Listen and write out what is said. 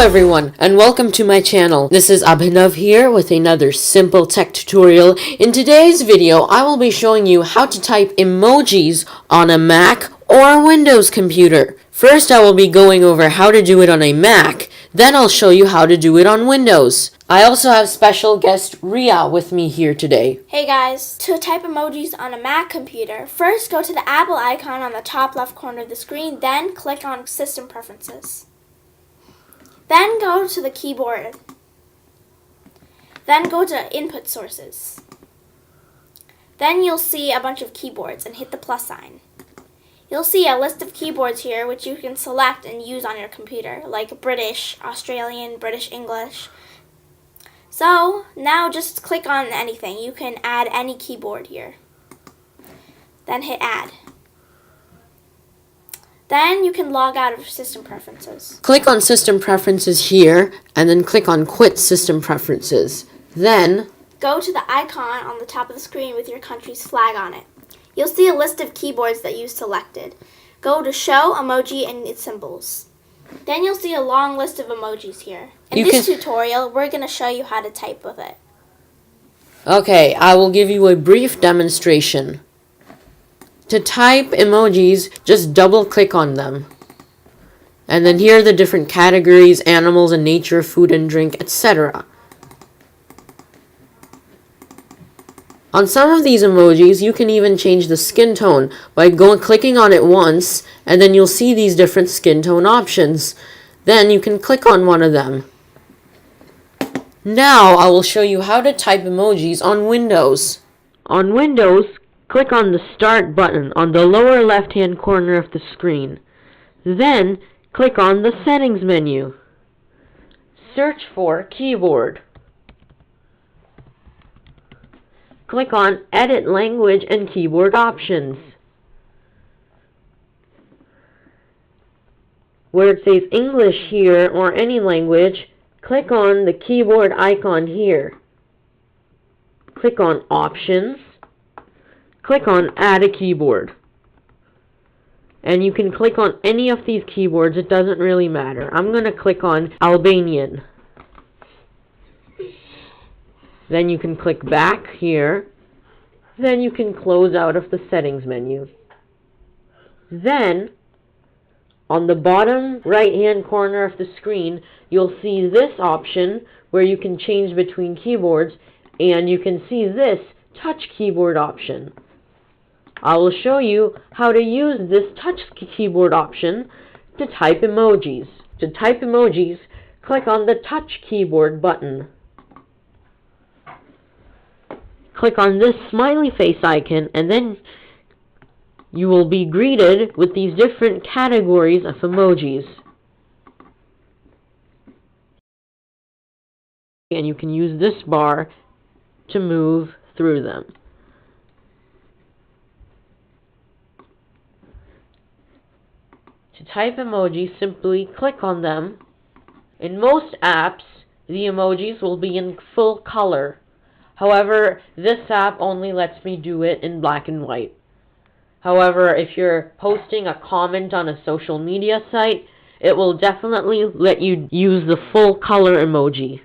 everyone, and welcome to my channel. This is Abhinav here with another simple tech tutorial. In today's video, I will be showing you how to type emojis on a Mac or Windows computer. First, I will be going over how to do it on a Mac, then I'll show you how to do it on Windows. I also have special guest Ria with me here today. Hey guys, to type emojis on a Mac computer, first go to the Apple icon on the top left corner of the screen, then click on System Preferences. Then go to the keyboard. Then go to Input Sources. Then you'll see a bunch of keyboards and hit the plus sign. You'll see a list of keyboards here which you can select and use on your computer, like British, Australian, British English. So now just click on anything. You can add any keyboard here. Then hit Add. Then you can log out of System Preferences. Click on System Preferences here, and then click on Quit System Preferences. Then, go to the icon on the top of the screen with your country's flag on it. You'll see a list of keyboards that you selected. Go to Show, Emoji, and its Symbols. Then you'll see a long list of emojis here. In this tutorial, we're going to show you how to type with it. Okay, I will give you a brief demonstration. To type emojis, just double click on them. And then here are the different categories: animals and nature, food and drink, etc. On some of these emojis, you can even change the skin tone by clicking on it once, and then you'll see these different skin tone options. Then you can click on one of them. Now I will show you how to type emojis on Windows. On Windows, click on the Start button on the lower left-hand corner of the screen. Then, click on the Settings menu. Search for Keyboard. Click on Edit Language and Keyboard Options. Where it says English here or any language, click on the keyboard icon here. Click on Options. Click on Add a Keyboard. And you can click on any of these keyboards, it doesn't really matter. I'm going to click on Albanian. Then you can click back here. Then you can close out of the settings menu. Then, on the bottom right-hand corner of the screen, you'll see this option where you can change between keyboards, and you can see this touch keyboard option. I will show you how to use this touch keyboard option to type emojis. To type emojis, click on the touch keyboard button. Click on this smiley face icon, and then you will be greeted with these different categories of emojis. And you can use this bar to move through them. To type emojis, simply click on them. In most apps, the emojis will be in full color. However, this app only lets me do it in black and white. However, if you're posting a comment on a social media site, it will definitely let you use the full color emoji.